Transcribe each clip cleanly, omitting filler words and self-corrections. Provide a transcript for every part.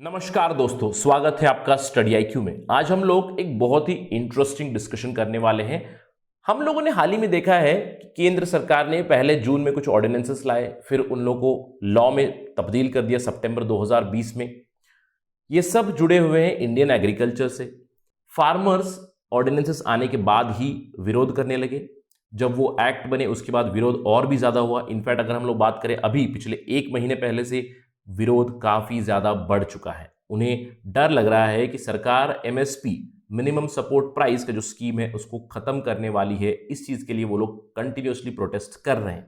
नमस्कार दोस्तों, स्वागत है आपका स्टडी आईक्यू में। आज हम लोग एक बहुत ही इंटरेस्टिंग डिस्कशन करने वाले हैं। हम लोगों ने हाल ही में देखा है कि केंद्र सरकार ने पहले जून में कुछ ऑर्डिनेंसेस लाए, फिर उन लोगों को लॉ में तब्दील कर दिया सितंबर 2020 में। ये सब जुड़े हुए हैं इंडियन एग्रीकल्चर से। फार्मर्स ऑर्डिनेंसेस आने के बाद ही विरोध करने लगे। जब वो एक्ट बने उसके बाद विरोध और भी ज्यादा हुआ। इनफैक्ट अगर हम लोग बात करें अभी पिछले एक महीने पहले से विरोध काफी ज्यादा बढ़ चुका है। उन्हें डर लग रहा है कि सरकार एमएसपी मिनिमम सपोर्ट प्राइस का जो स्कीम है उसको खत्म करने वाली है। इस चीज के लिए वो लोग कंटिन्यूअसली प्रोटेस्ट कर रहे हैं।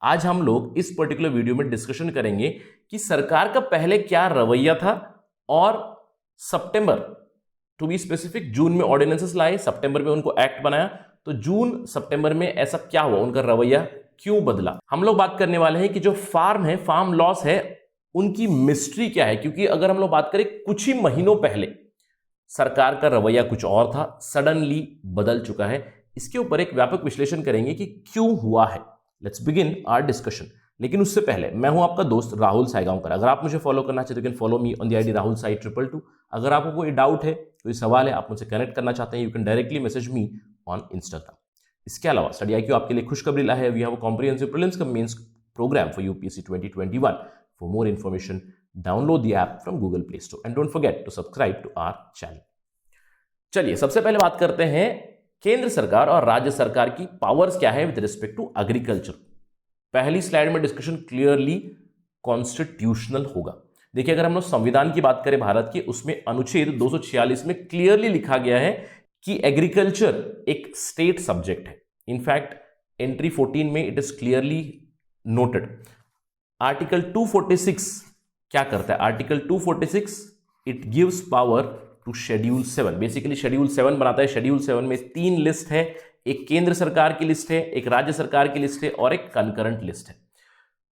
आज हम लोग इस पर्टिकुलर वीडियो में डिस्कशन करेंगे कि सरकार का पहले क्या रवैया था और सितंबर, टू बी स्पेसिफिक, जून में ऑर्डिनेंसेस लाए, सितंबर में उनको एक्ट बनाया, तो जून सितंबर में ऐसा क्या हुआ, उनका रवैया क्यों बदला। हम लोग बात करने वाले हैं कि जो फार्म लॉस है उनकी मिस्ट्री क्या है। क्योंकि अगर हम लोग बात करें कुछ ही महीनों पहले सरकार का रवैया कुछ और था, सडनली बदल चुका है। इसके ऊपर एक व्यापक विश्लेषण करेंगे कि क्यों हुआ है। Let's begin our discussion. लेकिन उससे पहले मैं हूं आपका दोस्त राहुल साईगांवकर। अगर आप मुझे फॉलो करना चाहते हो can follow me on the ID Rahul Sai 222। अगर आपको कोई डाउट है, कोई सवाल है, आप मुझसे कनेक्ट करना चाहते हैं, you can directly message me on Instagram. इसके अलावा स्टडी आईक्यू आपके लिए खुशखबरी ला है। We have a comprehensive prelims cum mains programme for UPSC 2021। For more information, download the app from Google Play Store and don't forget to subscribe to our channel. चलिए सबसे पहले बात करते हैं केंद्र सरकार और राज्य सरकार की पावर्स क्या है विद रिस्पेक्ट टू एग्रीकल्चर। पहली स्लाइड में डिस्कशन क्लियरली कॉन्स्टिट्यूशनल होगा। देखिए, अगर हम लोग संविधान की बात करें भारत की, उसमें अनुच्छेद 246 में क्लियरली लिखा गया है कि एग्रीकल्चर एक स्टेट सब्जेक्ट है। इनफैक्ट एंट्री 14 में it is clearly noted. Article 246 क्या करता है? Article 246 it gives power to schedule 7। Basically schedule 7 बनाता है। शेड्यूल 7 में 3 लिस्ट है, एक केंद्र सरकार की लिस्ट है, एक राज्य सरकार की लिस्ट है और एक कंकरेंट लिस्ट है।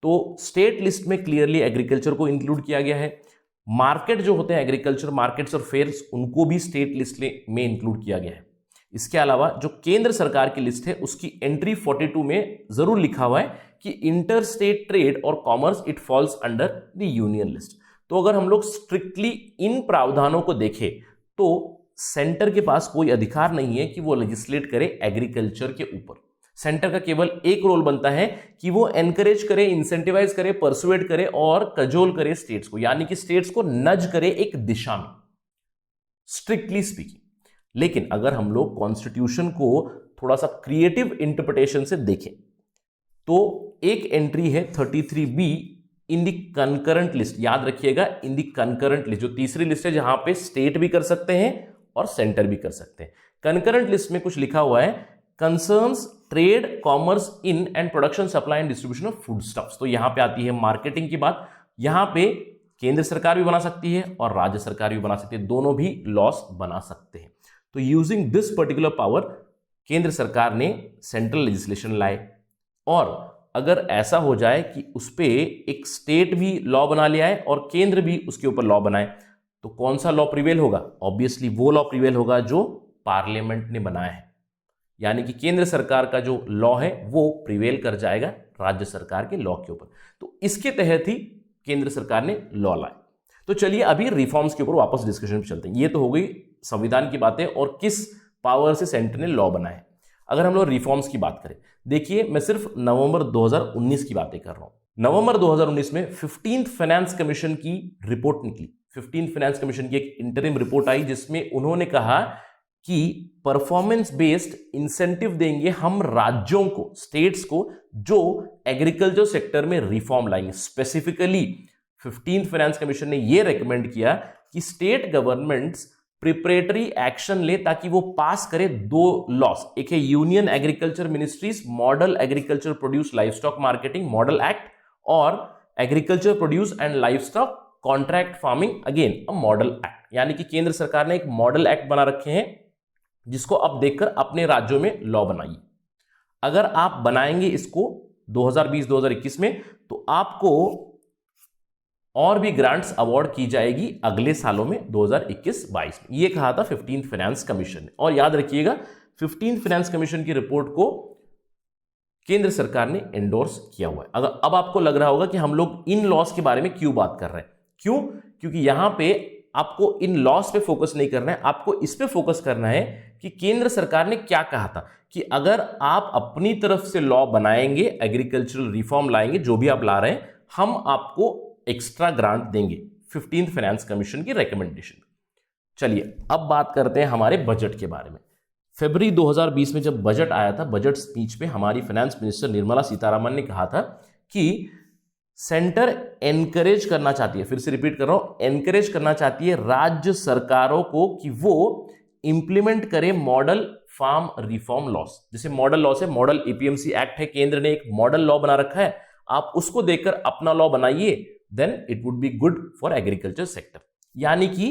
तो स्टेट लिस्ट में क्लियरली एग्रीकल्चर को इंक्लूड किया गया है। मार्केट जो होते हैं एग्रीकल्चर मार्केट्स और फेयर्स, उनको भी स्टेट लिस्ट में इंक्लूड किया गया है। इसके अलावा जो केंद्र सरकार की लिस्ट है उसकी एंट्री 42 में जरूर लिखा हुआ है कि इंटर स्टेट ट्रेड और commerce it falls under the union list. तो अगर हम लोग स्ट्रिक्टली इन प्रावधानों को देखें तो सेंटर के पास कोई अधिकार नहीं है कि वो लेजिस्लेट करे एग्रीकल्चर के ऊपर। सेंटर का केवल एक रोल बनता है कि वो एनकरेज करे, इंसेंटिवाइज करे, परसुएट करे और कजोल करे स्टेट्स को, यानी कि स्टेट्स को नज करे एक दिशा में, स्ट्रिक्टली स्पीकिंग। लेकिन अगर हम लोग कॉन्स्टिट्यूशन को थोड़ा सा क्रिएटिव इंटरप्रिटेशन से देखें तो एक एंट्री है 33B in the concurrent list. याद रखिएगा, इन द कंकरेंट लिस्ट, जो तीसरी लिस्ट है जहां पे स्टेट भी कर सकते हैं और सेंटर भी कर सकते हैं। कंकरेंट लिस्ट में कुछ लिखा हुआ है, concerns trade, commerce in and production, supply and distribution of food stuffs. तो यहां पे आती है मार्केटिंग की बात। यहां पे केंद्र सरकार भी बना सकती है और राज्य सरकार भी बना सकती है, दोनों भी लॉस बना सकते हैं। तो यूजिंग दिस पर्टिकुलर पावर केंद्र सरकार ने सेंट्रल लेजिस्लेशन लाए। और अगर ऐसा हो जाए कि उस पे एक स्टेट भी लॉ बना लिया है और केंद्र भी उसके ऊपर लॉ बनाए, तो कौन सा लॉ प्रिवेल होगा? ऑब्वियसली वो लॉ प्रिवेल होगा जो पार्लियामेंट ने बनाया है। यानी कि केंद्र सरकार का जो लॉ है वो प्रिवेल कर जाएगा राज्य सरकार के लॉ के ऊपर। तो इसके तहत ही केंद्र सरकार ने लॉ लाए। तो चलिए अभी रिफॉर्म्स के ऊपर वापस डिस्कशन पे चलते हैं। ये तो हो गई संविधान की बातें और किस पावर से सेंटर ने लॉ बनाए। अगर हम लोग रिफॉर्म्स की बात करें, देखिए मैं सिर्फ नवंबर 2019 की बातें कर रहा हूं। नवंबर 2019 में 15th फाइनेंस कमीशन की रिपोर्ट निकली। 15th फाइनेंस कमीशन की एक इंटरिम रिपोर्ट आई जिसमें उन्होंने कहा कि परफॉर्मेंस बेस्ड इंसेंटिव देंगे हम राज्यों को, स्टेट्स को, जो एग्रीकल्चर सेक्टर में रिफॉर्म लाएंगे। स्पेसिफिकली 15th फाइनेंस कमीशन ने यह रेकमेंड किया कि स्टेट गवर्नमेंट्स प्रिपरेटरी एक्शन ले ताकि वो पास करे 2 लॉस। एक है union agriculture ministries model agriculture produce livestock marketing model act और agriculture produce and livestock contract farming again a model act. यानी कि केंद्र सरकार ने एक मॉडल एक्ट बना रखे हैं जिसको अब देखकर अपने राज्यों में लॉ बनाइए। अगर आप बनाएंगे इसको 2020-2021 में तो आपको और भी ग्रांट्स अवार्ड की जाएगी अगले सालों में 2021-22 में। ये कहा था 15th फाइनेंस कमीशन ने। और याद रखिएगा 15th फाइनेंस कमीशन की रिपोर्ट को केंद्र सरकार ने एंडोर्स किया हुआ है। अगर अब आपको लग रहा होगा कि हम लोग इन लॉस के बारे में क्यों बात कर रहे हैं, क्यों? क्योंकि यहां पे आपको इन लॉस पे फोकस नहीं करना है, आपको इस पे फोकस करना है कि केंद्र सरकार ने क्या कहा था कि अगर आप अपनी तरफ से लॉ बनाएंगे, एग्रीकल्चरल रिफॉर्म लाएंगे, जो भी आप ला रहे हैं, हम आपको एक्स्ट्रा ग्रांट देंगे 15th फाइनेंस कमीशन की रिकमेंडेशन। चलिए अब बात करते हैं हमारे बजट के बारे में। फरवरी 2020 में जब बजट आया था, बजट स्पीच में हमारी फाइनेंस मिनिस्टर निर्मला सीतारमण ने कहा था कि सेंटर एनकरेज करना चाहती है, फिर से रिपीट कर रहा हूं, एनकरेज करना चाहती है राज्य सरकारों को कि वो इंप्लीमेंट करें मॉडल फार्म रिफॉर्म लॉस। जैसे मॉडल लॉ है, मॉडल एपीएमसी एक्ट है, केंद्र ने एक मॉडल लॉ बना रखा है, आप उसको देखकर अपना लॉ बनाइए, then it would be good for agriculture sector. यानी कि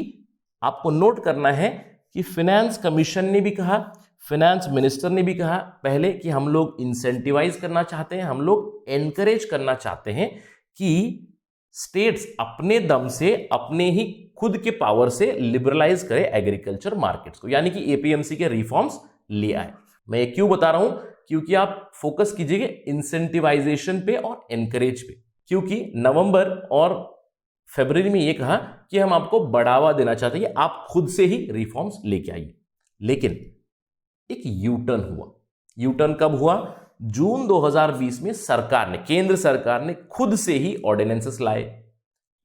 आपको नोट करना है कि फाइनेंस कमीशन ने भी कहा, फाइनेंस मिनिस्टर ने भी कहा पहले कि हम लोग इंसेंटिवाइज करना चाहते हैं, हम लोग एनकरेज करना चाहते हैं कि स्टेट्स अपने दम से, अपने ही खुद के पावर से लिबरलाइज करें एग्रीकल्चर मार्केट्स को, यानी कि एपीएमसी के रिफॉर्म्स ले आए। मैं ये क्यों बता रहा हूं, क्योंकि आप फोकस कीजिएगा इंसेंटिवाइजेशन पे और एनकरेज पे, क्योंकि नवंबर और फरवरी में ये कहा कि हम आपको बढ़ावा देना चाहते हैं, आप खुद से ही रिफॉर्म्स लेके आइए। लेकिन एक यू टर्न हुआ। यू टर्न कब हुआ? जून 2020 में सरकार ने, केंद्र सरकार ने खुद से ही ऑर्डिनेंसेस लाए,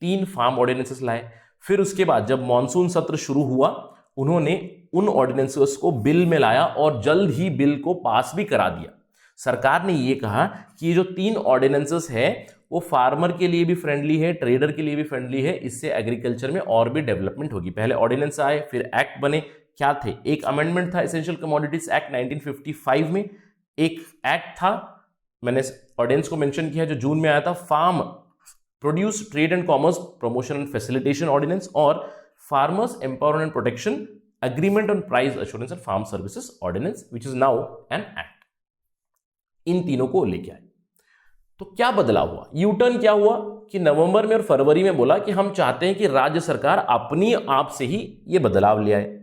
3 फार्म ऑर्डिनेंसेस लाए। फिर उसके बाद जब मॉनसून सत्र शुरू हुआ, उन्होंने उन ऑर्डिनेंसेस को बिल में लाया और जल्द ही बिल को पास भी करा दिया। सरकार ने यह कहा कि ये जो 3 ऑर्डिनेंसेस है वो फार्मर के लिए भी फ्रेंडली है, ट्रेडर के लिए भी फ्रेंडली है, इससे एग्रीकल्चर में और भी डेवलपमेंट होगी। पहले ऑर्डिनेंस आए, फिर एक्ट बने। क्या थे? एक अमेंडमेंट था एसेंशियल कमोडिटीज एक्ट 1955 में, एक एक्ट था, मैंने ऑर्डिनेंस को मेंशन किया जो जून में आया था, farm produce trade and commerce promotion and facilitation ordinance, और farmers empowerment and protection agreement on price assurance and farm services ordinance which is now an act. इन तीनों को लेके आए। तो क्या बदलाव हुआ? यू टर्न क्या हुआ कि नवंबर में और फरवरी में बोला कि हम चाहते हैं कि राज्य सरकार अपनी आप से ही ये बदलाव ले आए,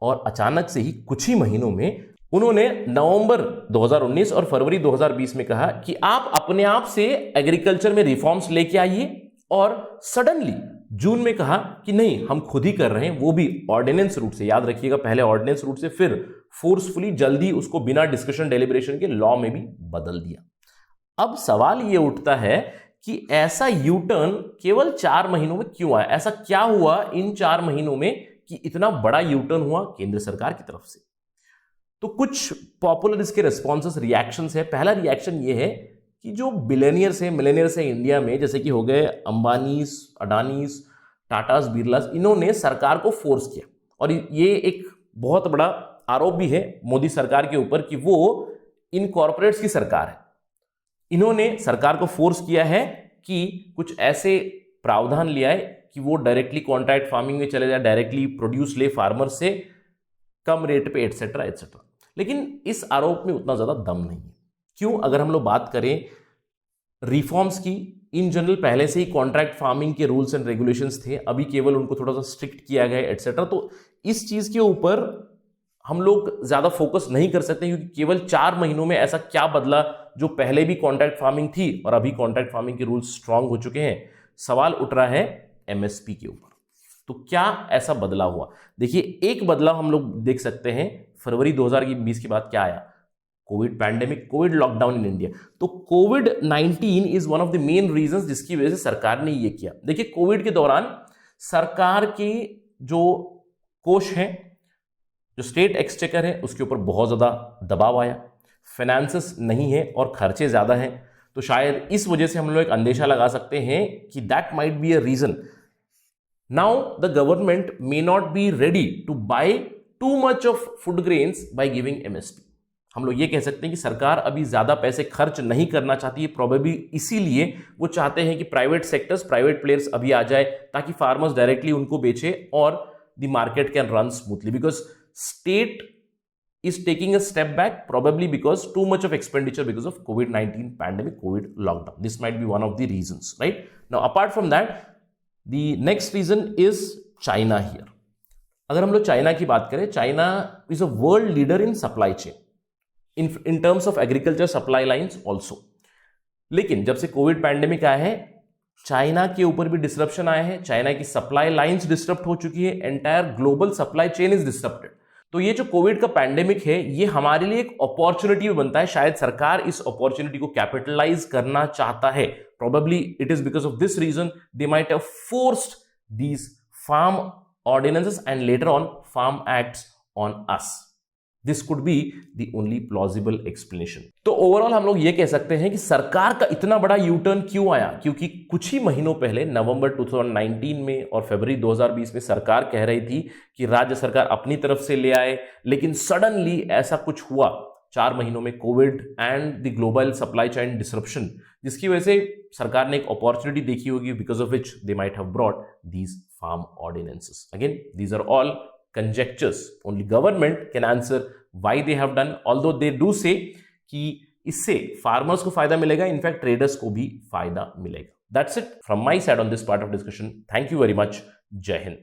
और अचानक से ही कुछ ही महीनों में उन्होंने नवंबर 2019 और फरवरी 2020 में कहा कि आप अपने आप से एग्रीकल्चर में रिफॉर्म्स लेके आइए, और सडनली जून में कहा कि नहीं, हम खुद ही कर रहे हैं, वो भी ऑर्डिनेंस रूट से। याद रखिएगा, पहले ऑर्डिनेंस रूट से, फिर फोर्सफुली जल्दी उसको बिना डिस्कशन डेलिब्रेशन के लॉ में भी बदल दिया। अब सवाल ये उठता है कि ऐसा यू टर्न केवल 4 महीनों में क्यों आया? ऐसा क्या हुआ इन 4 महीनों में कि इतना बड़ा यू टर्न हुआ केंद्र सरकार की तरफ से? तो कुछ पॉपुलर इसके रिस्पॉन्सेस, रिएक्शंस है। पहला रिएक्शन ये है कि जो बिलियनियर्स हैं, मिलेनियर्स हैं इंडिया में, जैसे कि हो गए अंबानीस, अडानीस, टाटास, बिरलास, इन्होंने सरकार को फोर्स किया, और ये एक बहुत बड़ा आरोप भी है मोदी सरकार के ऊपर कि वो इन कॉर्पोरेट्स की सरकार है। इन्होंने सरकार को फोर्स किया है कि कुछ ऐसे प्रावधान ले आए कि वो डायरेक्टली कॉन्ट्रैक्ट फार्मिंग में चले जाए, डायरेक्टली प्रोड्यूस ले फार्मर से कम रेट पे, एटसेट्रा एटसेट्रा। लेकिन इस आरोप में उतना ज्यादा दम नहीं है। क्यों? अगर हम लोग बात करें रिफॉर्म्स की, इन जनरल पहले से ही कॉन्ट्रैक्ट फार्मिंग के रूल्स एंड रेगुलेशंस थे, अभी केवल उनको थोड़ा सा स्ट्रिक्ट किया गया एटसेट्रा। तो इस चीज के ऊपर हम लोग ज्यादा फोकस नहीं कर सकते, क्योंकि केवल 4 महीनों में ऐसा क्या बदला जो पहले भी कॉन्ट्रैक्ट फार्मिंग थी और अभी कॉन्ट्रैक्ट फार्मिंग के रूल्स स्ट्रांग हो चुके हैं। सवाल उठ रहा है एमएसपी के ऊपर। तो क्या ऐसा बदलाव हुआ? देखिए, एक बदलाव हम लोग देख सकते हैं। फरवरी 2020 के बाद क्या आया? COVID pandemic, COVID lockdown in India. तो कोविड-19 is one of the main reasons जिसकी वजह से सरकार ने ये किया। देखिए, कोविड के दौरान सरकार के जो कोष हैं, जो स्टेट एक्सचेकर है, उसके ऊपर बहुत ज्यादा दबाव आया, फाइनेंसेस नहीं है और खर्चे ज्यादा हैं। तो शायद इस वजह से हम लोग एक अंदेशा लगा सकते हैं कि that might be a reason. Now the government may not be ready to buy too much of food grains by giving MSP. हम लोग ये कह सकते हैं कि सरकार अभी ज्यादा पैसे खर्च नहीं करना चाहती है, प्रोबेबली इसीलिए वो चाहते हैं कि प्राइवेट सेक्टर्स, प्राइवेट प्लेयर्स अभी आ जाए, ताकि फार्मर्स डायरेक्टली उनको बेचे और the market can run smoothly. Because state is taking a step back, probably because too much of expenditure because of COVID-19 pandemic, COVID lockdown. This might be one of the reasons, right? Now, apart from that, the next reason is China here. अगर हम लोग China की बात करें, China is a world leader in supply chain, in terms of agriculture supply lines also. लेकिन जब से Covid pandemic आया है, चाइना के ऊपर भी डिसरप्शन आए हैं, चाइना की सप्लाई लाइंस डिस्टर्ब हो चुकी है, entire global supply chain is disturbed. तो ये जो कोविड का पैंडेमिक है, ये हमारे लिए एक अपॉर्चुनिटी भी बनता है। शायद सरकार इस अपॉर्चुनिटी को कैपिटलाइज करना चाहता है। Probably it is because of this reason they might have forced these farm ordinances and later on farm acts on us. This could be the only plausible explanation. तो ओवरऑल हम लोग ये कह सकते हैं कि सरकार का इतना बड़ा यू टर्न क्यों आया, क्योंकि कुछ ही महीनों पहले नवंबर 2019 में और फरवरी 2020 में सरकार कह रही थी कि राज्य सरकार अपनी तरफ से ले आए, लेकिन सडनली ऐसा कुछ हुआ 4 महीनों में, COVID and the global supply chain disruption, जिसकी वजह से सरकार ने एक अपॉर्चुनिटी देखी होगी, because of which they might have brought these farm ordinances. Again these are all conjectures. Only government can answer why they have done, although they do say कि इससे farmers को फायदा मिलेगा, इनफैक्ट traders को भी फायदा मिलेगा। That's it from my side on this part of discussion. Thank you very much. जय हिंद।